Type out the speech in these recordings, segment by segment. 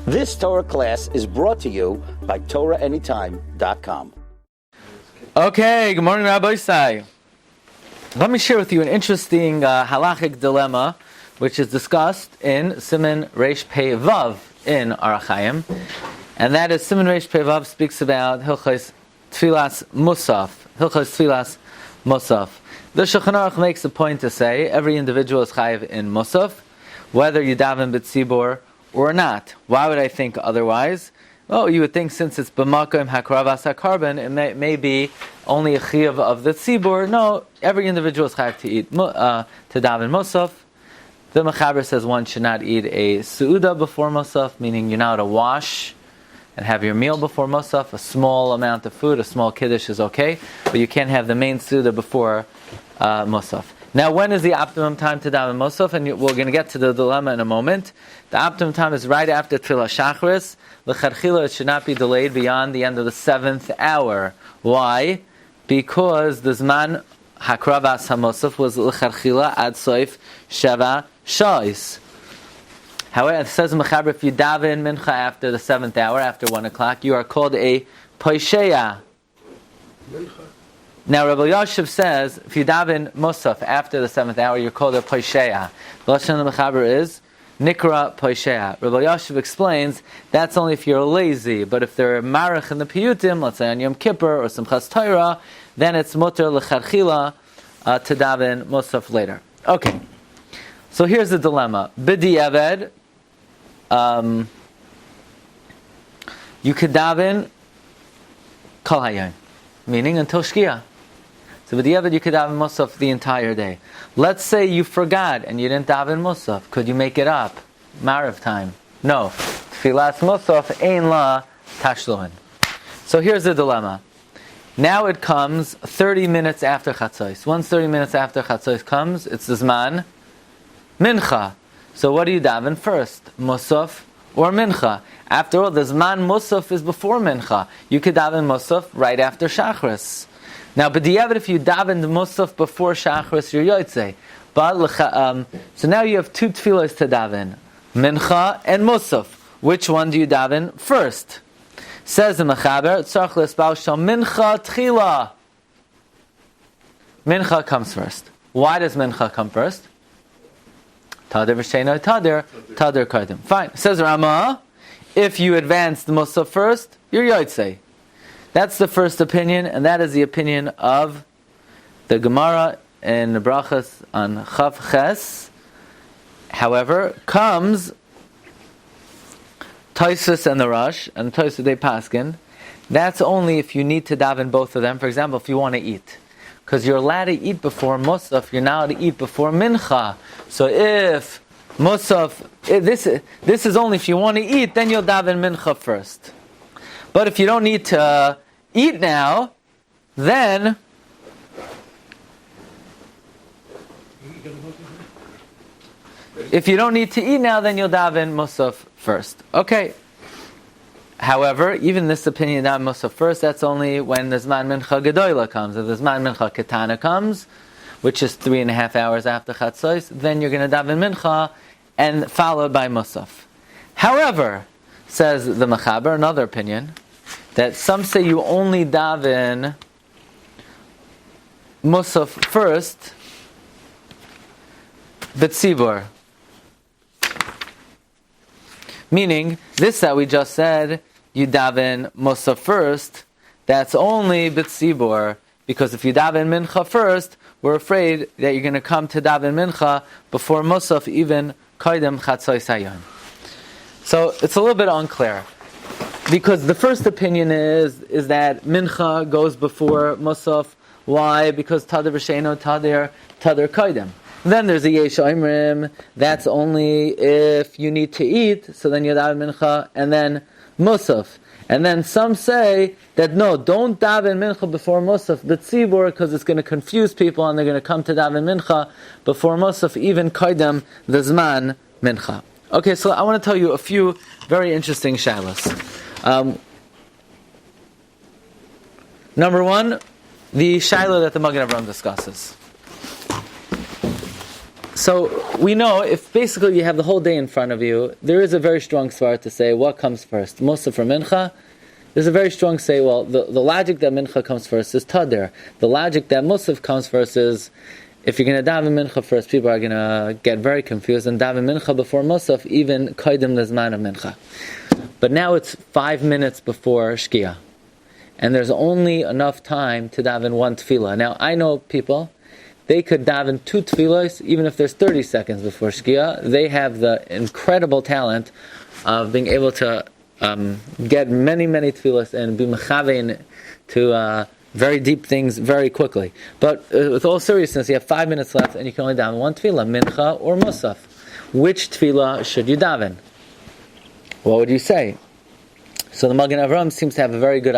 This Torah class is brought to you by TorahAnytime.com. Okay, good morning, Rabbi Glatstein. Let me share with you an interesting halachic dilemma, which is discussed in Siman Reish Pei Vav in Orach Chaim, and that is Siman Reish Pei Vav speaks about Hilchos Tfilas Mussaf. Hilchos Tfilas Mussaf. The Shulchan Aruch makes a point to say every individual is chayiv in Mussaf, whether you daven b'tzibur or not. Why would I think otherwise? Well, you would think since it's b'makom hakravas hakarbon, it may be only a chiyuv of the tzibur. No, every individual is chayiv to eat to daven Mussaf. The Mechaber says one should not eat a su'uda before Mussaf, meaning you're not to wash and have your meal before Mussaf. A small amount of food, a small kiddush is okay, but you can't have the main su'uda before Mussaf. Now, when is the optimum time to daven Mussaf? And we're going to get to the dilemma in a moment. The optimum time is right after Tfilah Shachris. L'chadchila, it should not be delayed beyond the end of the 7th hour. Why? Because the Zman Hakravas HaMussaf was l'chadchila ad soif sheva shais. However, it says in Mechaber, if you daven Mincha after the 7th hour, after 1 o'clock, you are called a Poisheya. Now, Rabbi Yoshev says, if you daven Mussaf after the 7th hour, you're called a Poisheya. The Lashon of the Mechaber is Nikra Poisheya. Rabbi Yoshev explains, that's only if you're lazy, but if they're marach in the piyutim, let's say on Yom Kippur or Simchas Torah, then it's mutter l'chadchila to daven Mussaf later. Okay, so here's the dilemma. B'di'eved, you could daven kol hayom, meaning until Shkia. So b'di'eved you could daven Mussaf the entire day. Let's say you forgot and you didn't daven Mussaf. Could you make it up? Marav time. No. Tfilas Mussaf ein la tashluhin. So here's the dilemma. Now it comes 30 minutes after Chatzos. Once 30 minutes after Chatzos comes, it's the Zman Mincha. So what do you daven first? Mussaf or Mincha? After all, the Zman Mussaf is before Mincha. You could daven Mussaf right after Shachris. Now, b'di'eved, if you daven the Mussaf before Shachris, you're Yotzei. So now you have two tefillos to daven, Mincha and Mussaf. Which one do you daven first? Says the Mechaber, Tzarech l'sbal shel Mincha tchila. Mincha comes first. Why does Mincha come first? Tader v'sheino tader kardim. Fine. Says Rama, if you advance the Mussaf first, you're Yotzei. That's the first opinion, and that is the opinion of the Gemara in the Brachas on Chav Ches. However, comes Tosfos and the Rosh, and Tosfos they paskin. That's only if you need to daven both of them. For example, if you want to eat, because you're allowed to eat before Mussaf, you're not allowed to eat before Mincha. So if Mussaf, this is only if you want to eat, then you'll daven Mincha first. But if you don't need to eat now, then if you don't need to eat now, then you'll daven Mussaf first. Okay. However, even this opinion daven Mussaf first, that's only when the Zman Mincha Gedoyla comes. If the Zman Mincha Ketana comes, which is 3.5 hours after Chatzos, then you're going to daven Mincha and followed by Mussaf. However, says the Mechaber, another opinion, that some say you only daven Mussaf first, b'tzibur. Meaning, this that we just said, you daven Mussaf first, that's only b'tzibur, because if you daven Mincha first, we're afraid that you're going to come to daven Mincha before Mussaf, even Kaidem Chatzos Hayom. So it's a little bit unclear, because the first opinion is that Mincha goes before Mussaf. Why? Because Tader v'sheino tader kaidem. Then there's a Yesh Oimrim, that's only if you need to eat, so then you daven Mincha and then Mussaf. And then some say that no, don't daven Mincha before Mussaf, b'tzibur, because it's going to confuse people and they're going to come to daven Mincha before Mussaf, even kaidem the Zman Mincha. Okay, so I want to tell you a few very interesting shalos. Number one, the shaila that the Magen Avraham discusses. So we know if basically you have the whole day in front of you, there is a very strong svara to say what comes first, Mussaf or Mincha. There's a very strong say, well, the logic that Mincha comes first is Tadir. The logic that Mussaf comes first is, if you're going to daven Mincha first, people are going to get very confused and daven Mincha before Mussaf, even Kaidim Lezman of Mincha. But now it's 5 minutes before Shkia, and there's only enough time to daven one tefillah. Now, I know people, they could daven 2 tefillahs, even if there's 30 seconds before Shkia. They have the incredible talent of being able to get many tefillahs and be mechavein to very deep things very quickly. But with all seriousness, you have 5 minutes left and you can only daven one tefillah, Mincha or Mussaf. Which tefillah should you daven? What would you say? So the Magen Avraham seems to have a very good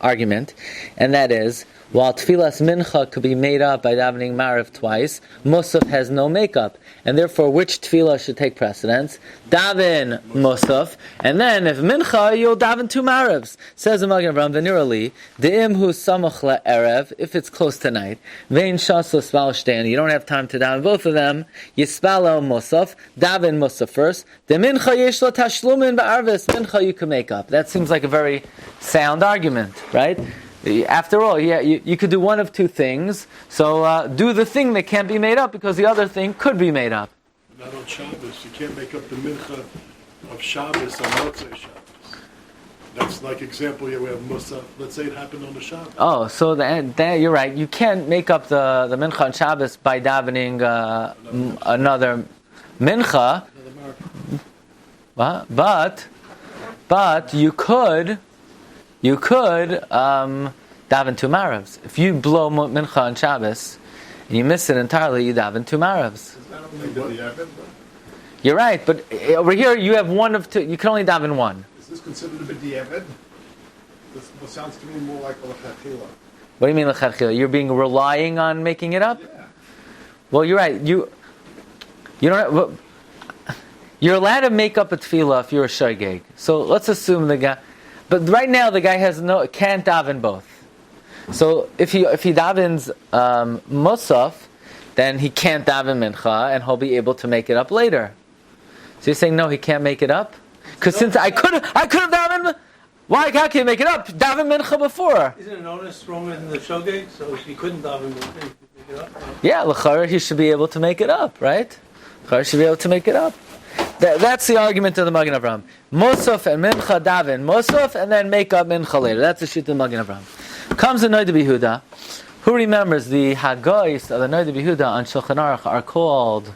argument, and that is, while tefillas mincha could be made up by davening Mariv twice, Mussaf has no makeup, and therefore which tefillah should take precedence? Daven Mussaf, and then if mincha, you'll daven 2 Marivs. Says the Magen Avraham, Venirali, de'im hu samach le'erev, if it's close to night, vein shas l'spal shtein, you don't have time to daven both of them, yispalo Mussaf, daven Mussaf first, de mincha yesh lo tashlumin ba'arvis, mincha you can make up. That seems like a very sound argument, right? After all, you could do one of 2 things, so do the thing that can't be made up because the other thing could be made up. Not on Shabbos. You can't make up the mincha of Shabbos on Motzei Shabbos. That's like example here we have Mussaf. Let's say it happened on the Shabbos. Oh, so that you're right. You can't make up the mincha on Shabbos by davening another mincha. But you could daven 2 Marivs. If you blow Mincha on Shabbos and you miss it entirely, you daven 2 Marivs. You're right, but over here you have one of 2. You can only daven one. Is this considered a b'diavad? This sounds to me more like a lechatchila. What do you mean lechatchila? You're being relying on making it up? Yeah. Well, you're right. You don't. You're allowed to make up a tefillah if you're a shogeg. So let's assume the guy. But right now the guy can't daven both. So if he davens Mussaf, then he can't daven Mincha, and he'll be able to make it up later. So you're saying no, he can't make it up? Because since I could have davened, why can't he make it up? Daven Mincha before. Isn't an onus stronger than the shogeg? So if he couldn't daven Mincha, he could make it up. Yeah, l'chara he should be able to make it up, right? L'chara should be able to make it up. That's the argument of the Magen Avraham. Mussaf and Mincha daven Mussaf, and then make up Mincha later. That's the shit of the Magen Avraham. Comes the Noda B'Yehuda. Who remembers the Haggais of the Noda B'Yehuda on Shulchan Aruch are called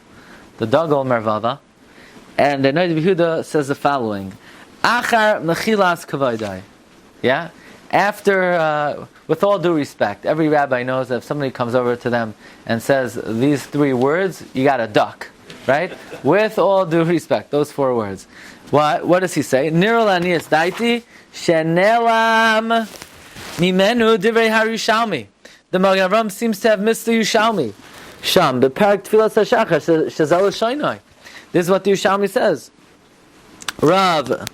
the Dagol Mervava, and the Noda B'Yehuda says the following: Achar mechilas kavaydai. Yeah. After, with all due respect, every rabbi knows that if somebody comes over to them and says these 3 words, you got to duck. Right? With all due respect, those 4 words. What does he say? Nirol aniyas daiti shenelam mimenu divrei harushalmi. The Magen Avraham seems to have missed the Yushalmi. Sham, the parak tfilas hashachar shazel shaynai. This is what the Yushalmi says. Rav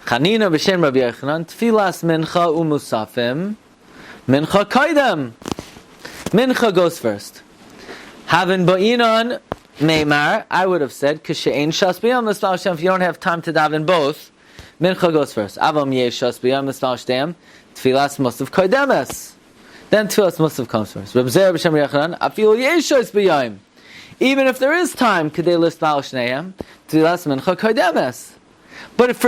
Chanina b'shem Rabbi Yochanan tfilas mincha umusafim mincha kaidem. Mincha goes first. Havin ba'inan Meimar, I would have said, Kishein Shas B'Yom L'Smal Shem, if you don't have time to daven both, Mincha goes first. Avam Yesh Shas B'Yom L'Smal Shem, Tfilas Mussaf Kodemes. Then Tfilas Mussaf comes first. Reb Zer B'Shem Yochanan, Afil Yesh Shas B'Yom. Even if there is time, Kedei L'Smal Shneim, Tfilas Mincha Kodemes. But if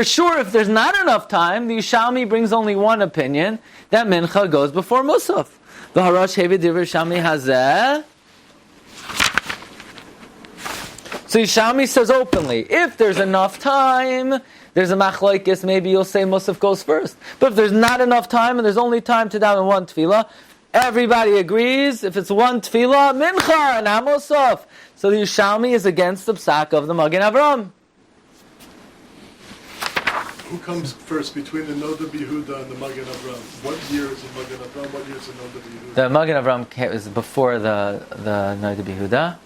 there's not enough time, the Yishalmi brings only one opinion, that Mincha goes before Mussaf. The Harash Hevi Divrei Yishalmi Hazeh. So Yishami says openly, if there's enough time, there's a Machlokes, maybe you'll say Mussaf goes first. But if there's not enough time and there's only time to daven one tefillah, everybody agrees, if it's one tefillah, Mincha, and Mussaf. So the Yishami is against the psak of the Magen Avraham. Who comes first between the Noda B'Yehuda and the Magen Avraham? What year is the Magen Avraham? What year is the Noda B'Yehuda? The Magen Avraham is before the Noda B'Yehuda.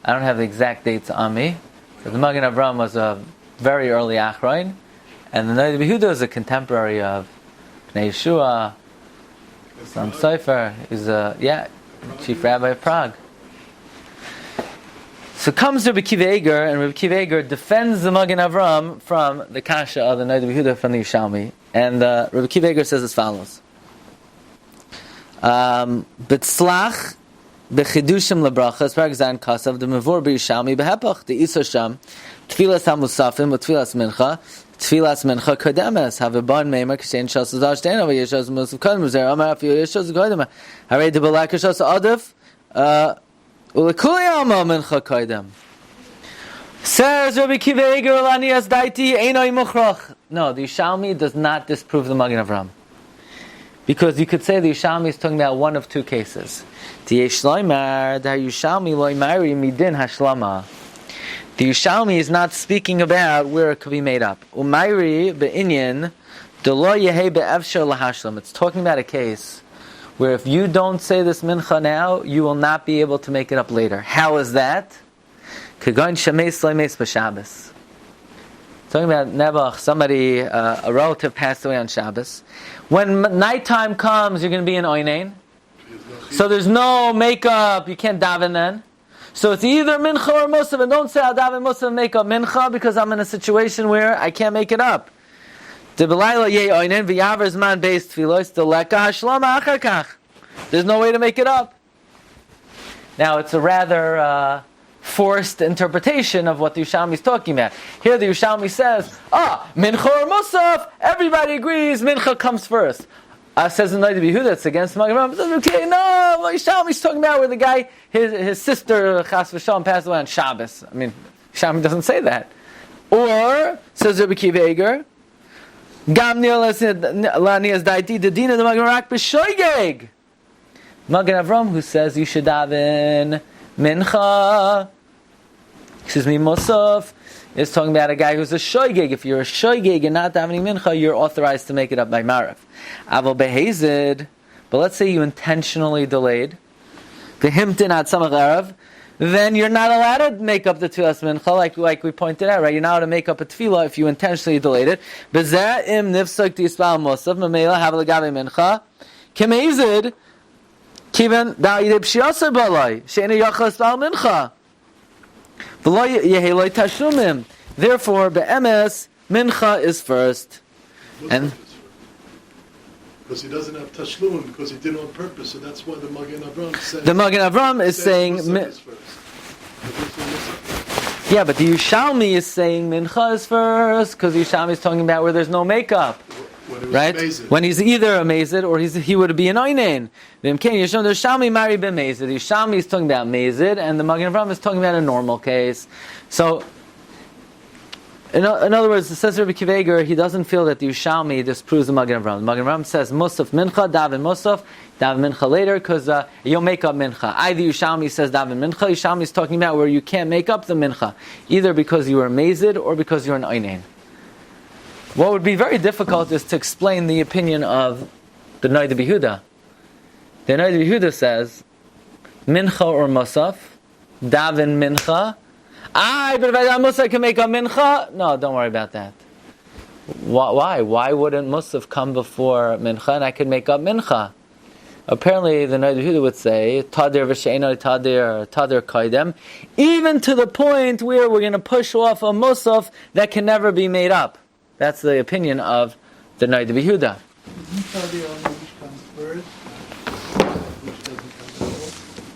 I don't have the exact dates on me. But the Magen Avraham was a very early Achroin, and the Noda B'Yehuda is a contemporary of Pnei Yeshua, Sam Sofer. He's chief rabbi of Prague. So comes Rabbi Kiva, and Rabbi Kiva defends the Magen Avraham from the Kasha of the Noda B'Yehuda from the Yerushalmi. And Rabbi Kiva says as follows. B'tzlach b'chidushim lebrachas paragzan kasav the mevor b'Yerushalmi b'hepach the isasham tfilas hamusafim v'tfilas mincha kodemes have a bon meimer k'shein shas zadash dein over yeshas musaf kodem zer amar afiyu yeshas kodem harei de belak yeshas adif ulekuli alma mincha kodem. Says Rabbi Kiva Lanias daiti einoi mukhrach. No, the Yerushalmi does not disprove the Magen Avraham. Because you could say the Yerushalmi is talking about one of two cases. The Yerushalmi is not speaking about where it could be made up. It's talking about a case where if you don't say this mincha now, you will not be able to make it up later. How is that? Talking about Nebuch, somebody, a relative passed away on Shabbos. When nighttime comes, you're going to be in Oinain. So there's no makeup, you can't daven then. So it's either Mincha or Mussaf, and don't say I'll daven Mussaf and make up Mincha because I'm in a situation where I can't make it up. There's no way to make it up. Now it's a rather forced interpretation of what the Yerushalmi is talking about. Here the Yerushalmi says, Mincha or Mussaf, everybody agrees Mincha comes first. Says in Noda B'Yehuda, it's against the Magen Avraham. Says, okay, no, Yerushalmi is talking about where the guy, his sister, Chas v'Shalom, passed away on Shabbos. I mean, Yerushalmi doesn't say that. Or, says Rabbi Kiva Eiger, Gam Lanias Daiti, the Dina, the Magen Avraham, B'Shoigeg. Magen Avraham, who says you should daven Mincha, Mussaf, is talking about a guy who's a shoygeg. If you're a shoygeg and not davening mincha, you're authorized to make it up by Marav. Aval behezid, but let's say you intentionally delayed, v'himtin ad samach erev, then you're not allowed to make up the tefillas mincha, like we pointed out, right? You're not allowed to make up a tefillah if you intentionally delayed it. B'zeh im nifsak tispal Mussaf, memela havel gabe mincha, kemezid, kiven da'idei p'shiasar balai, she'ena yachal ispal mincha. Therefore, be'emes, mincha is first. And because he doesn't have tashlum, because he did it on purpose, so that's why the Magen Avraham says. The Magen Avraham is saying, yeah, but the Yerushalmi is saying mincha is first, because the Yerushalmi is talking about where there's no makeup. Right? When he's either a mazid or he would be an oinen. The Yerushalmi married ben mazid. The Yerushalmi is talking about mazid, and the Magen Avraham is talking about a normal case. So, in other words, it says Rabbi Kiva, he doesn't feel that the Yerushalmi disproves the Magen Avraham. The Magen Avraham says Mussaf mincha, daven Mussaf, daven mincha later, because you'll make up mincha. Either Yerushalmi says daven mincha, Yerushalmi is talking about where you can't make up the mincha, either because you are mazid or because you're an oinen. What would be very difficult is to explain the opinion of the Noda B'Yehuda. The Noda B'Yehuda says, Mincha or Mussaf, daven Mincha. But if I daven Mussaf, I can make a Mincha. No, don't worry about that. Why? Why wouldn't Mussaf come before Mincha and I could make up Mincha? Apparently, the Noda B'Yehuda would say, Tadir v'she'ena tadir kaidem, even to the point where we're going to push off a Mussaf that can never be made up. That's the opinion of the Noda B'Yehuda.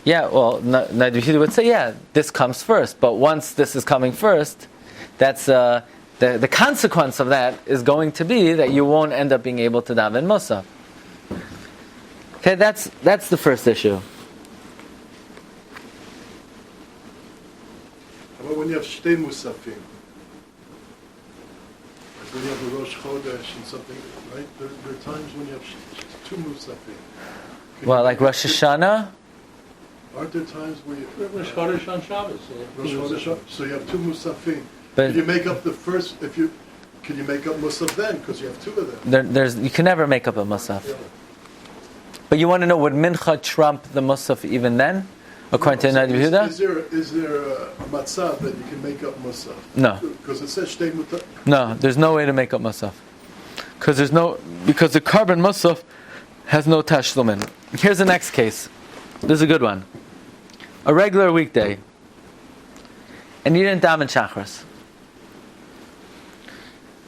Yeah, well, Noda B'Yehuda would say, yeah, this comes first. But once this is coming first, that's the consequence of that is going to be that you won't end up being able to daven Mussaf. Okay, that's the first issue. How about when you have shtei musafim? When you have a Rosh Chodesh and something, right? There are times when you have two musafim. Well, like Rosh Hashanah? Aren't there times where you... Rosh Chodesh on Shabbos. Rosh Chodesh, so you have two musafim. But can you make up the first, can you make up Mussaf then? Because you have two of them. You can never make up a Mussaf. Yeah. But you want to know, would Mincha trump the Mussaf even then? According to Noda B'Yehuda? Is there a matzah that you can make up Mussaf? No. Because it says shtei muta. No, there's no way to make up Mussaf. Because the carbon Mussaf has no tashlumin. Here's the next case. This is a good one. A regular weekday. and you didn't daven Shachris.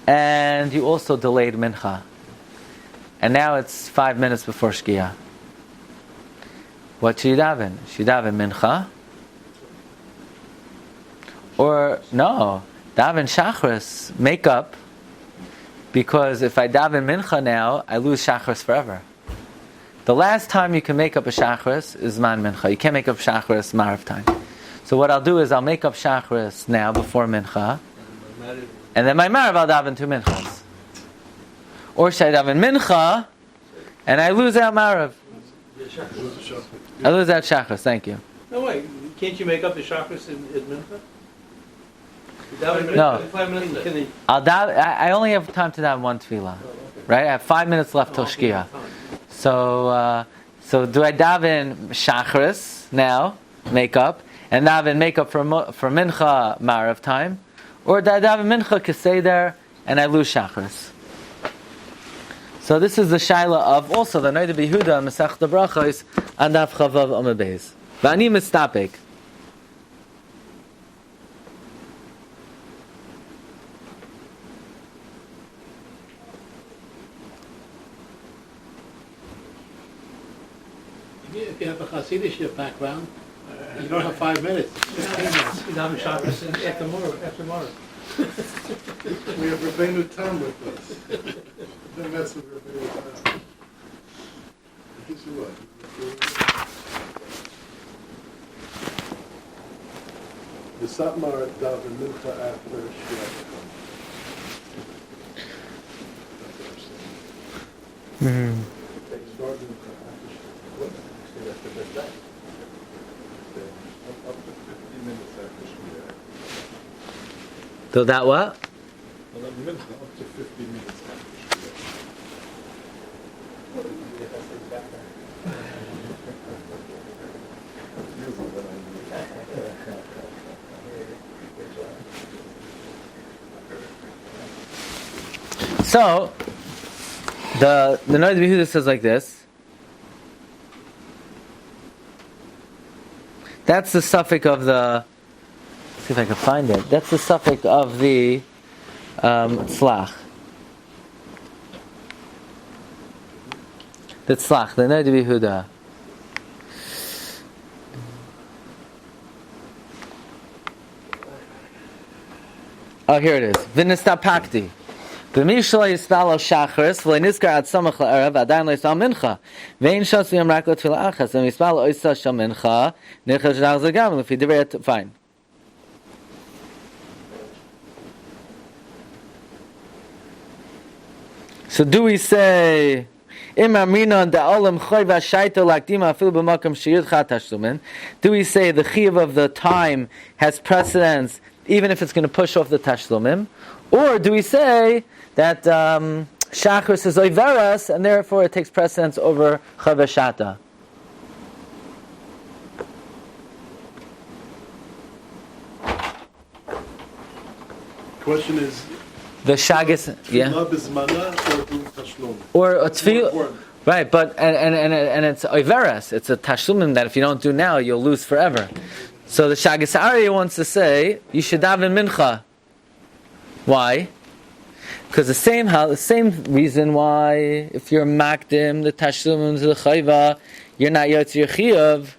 And you also delayed Mincha. And now it's 5 minutes before Shkia. What should you daven? Should you daven Mincha? Or, no, daven Shachris, make up, because if I daven Mincha now, I lose Shachris forever. The last time you can make up a Shachris is Man Mincha. You can't make up Shachris Marav time. So what I'll do is I'll make up Shachris now before Mincha, and then my Marav I'll daven 2 Minchas. Or should I daven Mincha, and I lose out Marav? I lose out Shachris, thank you. No way. Can't you make up the chakras in Mincha? No. 5 minutes. Can they? I only have time to daven one tefillah, right? I have 5 minutes left till Shkia. So do I daven Shachris now, make up, and daven make up for Mincha Marav time, or do I daven Mincha Keseder and I lose Shachris? So this is the shaila of also the Noda B'Yehuda Masechta Brachos and Daf Chavav Amud Beis. V'ani mistapek. If you have a Hasidic background, you don't have 5 minutes. 15 minutes. You daven chakras after tomorrow. We have Rabbeinu Tam with us. Don't mess with Rabbeinu Tam. He's what? The Satmar daven Mincha after Shkia. So that what? Up to 50 minutes after So the Noda B'Yehuda says like this. That's the suffix of the. Let's see if I can find it. That's the suffix of the tzlach. The tzlach, the Noda B'Yehuda. Oh, here it is. V'nistapakti. V'mishla yispalo shachris v'leiniskar ad samach la'erev adayin le'yisal mincha v'ein shas v'yam rak l'tfila achas v'mispalo oisa shal mincha nirchaz shadach zagam l'fi divrei fine. So do we say Im amrina da'olam choy v'ashaita lakdima afilu b'makam sheyud chat tashlumin? Do we say the chiyuv of the time has precedence even if it's going to push off the tashlumim? Or do we say that Shachris is oiveras and therefore it takes precedence over Chavashata? Question is, The Shagis, yeah. Or a tefillah, right? But and it's oiveras. It's a tashlumim that if you don't do now, you'll lose forever. So the Shagis Aryeh wants to say you should daven mincha. Why? Because the same reason why if you're makdim the tashlumim to the chayva, you're not yotzer chiyuv.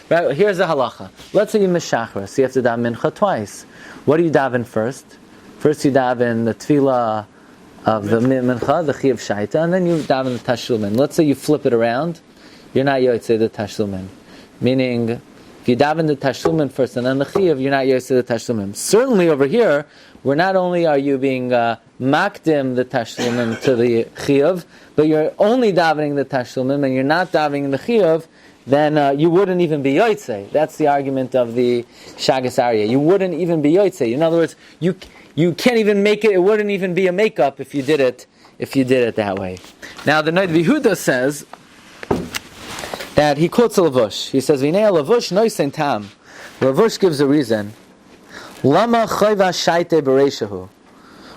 Right? Here's the halacha. Let's say you miss shachris, so you have to daven mincha twice. What do you daven first? First you daven the tefillah of the mincha, the chiyuv shaita, and then you daven the tashlumin. Let's say you flip it around, you're not yotzer the tashlumin. Meaning, if you daven the tashlumin first and then the chiyuv, you're not yotzer the tashlumin. Certainly over here, where not only are you being makdim the tashlumin to the chiyuv, but you're only davening the tashlumin and you're not davening the chiyuv, then you wouldn't even be yotzer. That's the argument of the Shagis Aryeh. You wouldn't even be yotzer. In other words, you can't even make it. It wouldn't even be a makeup if you did it that way. Now the Noda B'Yehuda says that he quotes a lavush. He says, "V'nei lavush noisen tam." Lavush gives a reason. Lama chayva shaite bereishahu.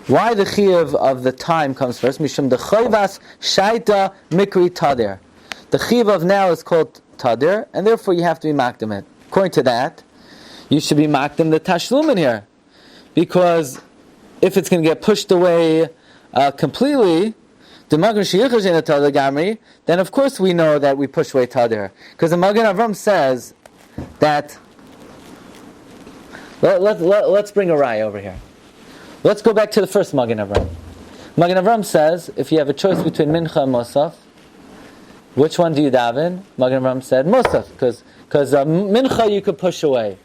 Why the chiyuv of the time comes first? Mishum the chayvas shaita mikri tadir. The chiyuv of now is called tadir, and therefore you have to be makdim it. According to that, you should be makdim the tashlumin here. Because if it's going to get pushed away completely, then of course we know that we push away tadir. Because the Magen Avraham says that, let's bring a raya over here. Let's go back to the first Magen Avraham. Magen Avraham says, if you have a choice between Mincha and Mussaf, which one do you daven? Magen Avraham said Mussaf, because Mincha you could push away.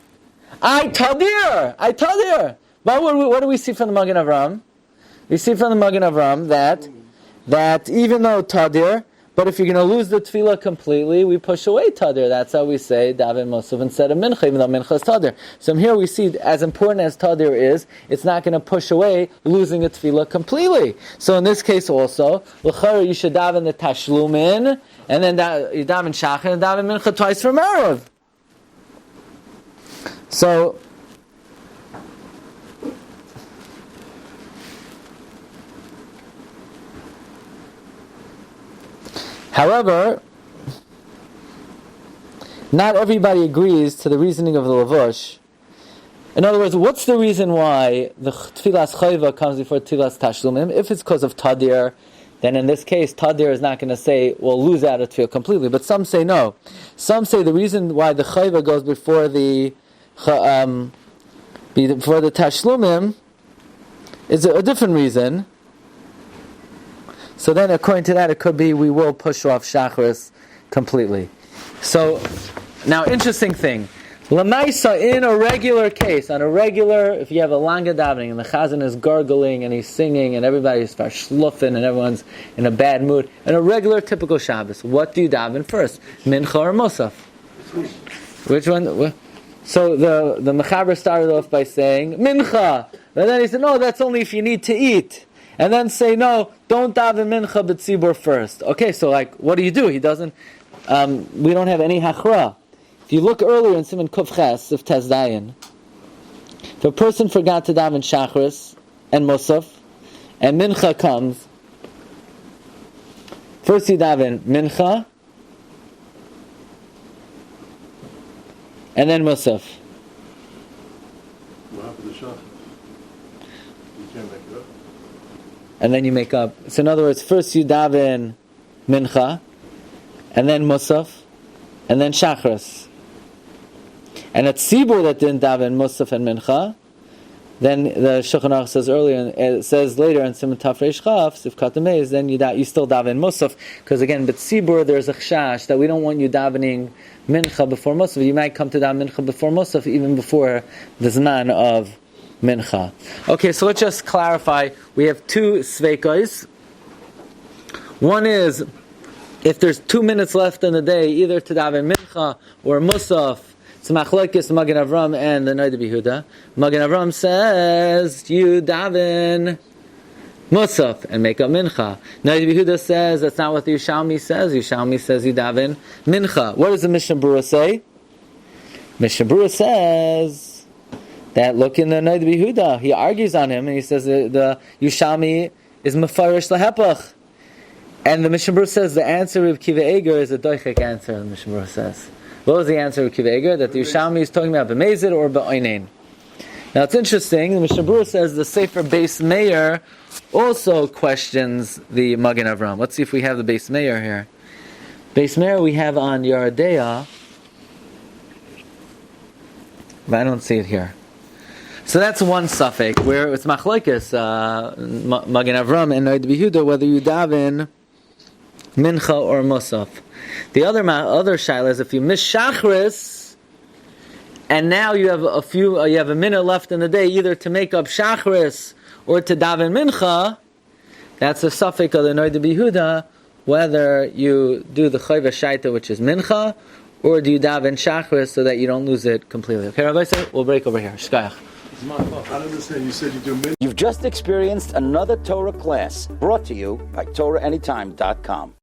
I tadir. But what do we see from the Magen Avraham? We see from the Magen Avraham that even though tadir, but if you're going to lose the tefillah completely, we push away tadir. That's how we say daven Mussaf instead of Mincha, even though Mincha is tadir. So here we see, as important as tadir is, it's not going to push away losing a tefillah completely. So in this case also, l'chara you should daven the tashlumin, and then you daven shachar and daven Mincha twice from Erev. So, however, not everybody agrees to the reasoning of the Lavush. In other words, what's the reason why the Tfilas Chayva comes before Tfilas Tashlumim? If it's because of Tadir, then in this case, Tadir is not going to say, well, lose out of Tfilah completely. But some say no. Some say the reason why the Chayva goes before the Tashlumim is a different reason. So then, according to that, it could be we will push off Shacharis completely. So, now, interesting thing. Lamaisa, in a regular case, if you have a langa davening and the chazan is gargling and he's singing and everybody's schluffing and everyone's in a bad mood, in a regular typical Shabbos, what do you daven first? Mincha or Mussaf? Which one? So the Mechaber started off by saying, Mincha! And then he said, no, that's only if you need to eat. And then say, no, don't daven Mincha but Tzibur first. Okay, so what do you do? He doesn't, we don't have any hachra. If you look earlier in Siman Kuf Ches of Tes Dayan, if a person forgot to daven Shachris and Mussaf, and Mincha comes, first you daven Mincha, and then Mussaf. What happened to Shachar? You can't make it up. And then you make up. So in other words, first you daven Mincha, and then Mussaf, and then Shachris. And a tzibur that didn't daven Mussaf and Mincha, then the Shulchan Aruch says earlier, and it says later in Siman Taf Reish Chaf, Sifkat Meiz, then you still daven Mussaf, because again, but tzibur there's a chashash that we don't want you davening Mincha before Mussaf. You might come to daven Mincha before Mussaf, even before the Zman of Mincha. Okay, so let's just clarify. We have two sveikos. One is, if there's 2 minutes left in the day, either to daven Mincha or Mussaf, it's Machlokes, Magen Avraham and the Noda B'Yehuda. Magen Avraham says, you daven Mussaf and make up Mincha. Noda B'Yehuda says, that's not what the Yushalmi says. Yushalmi says you daven Mincha. What does the Mishnah Berurah say? Mishnah Berurah says that, look in the Noda B'Yehuda, he argues on him and he says the Yushalmi is Mefarish Lahepach. And the Mishnah Berurah says the answer of Kiva Eger is a doichek answer, the Mishnah Berurah says. What was the answer of Kiva Eger? That the Yushalmi is talking about b'mezid or b'oinen. Now it's interesting, the Mishnah Berurah says the Sefer Beis Meir also questions the Magen Avraham. Let's see if we have the Beis Meir here. Beis Meir we have on Yeridea, but I don't see it here. So that's one suffix where it's Machlokes, Magen Avraham and Noda B'Yehuda, whether you daven Mincha or Mussaf. The other shaila is if you miss Shachris, and now you have a minute left in the day, either to make up Shachris or to daven Mincha. That's a suffix of the Noda B'Yehuda, whether you do the Chayva Shaita, which is Mincha, or do you daven Shachris so that you don't lose it completely. Okay, Rabbi, say we'll break over here. Shkayach. I don't understand. You said you do Mincha. You've just experienced another Torah class brought to you by TorahAnytime.com.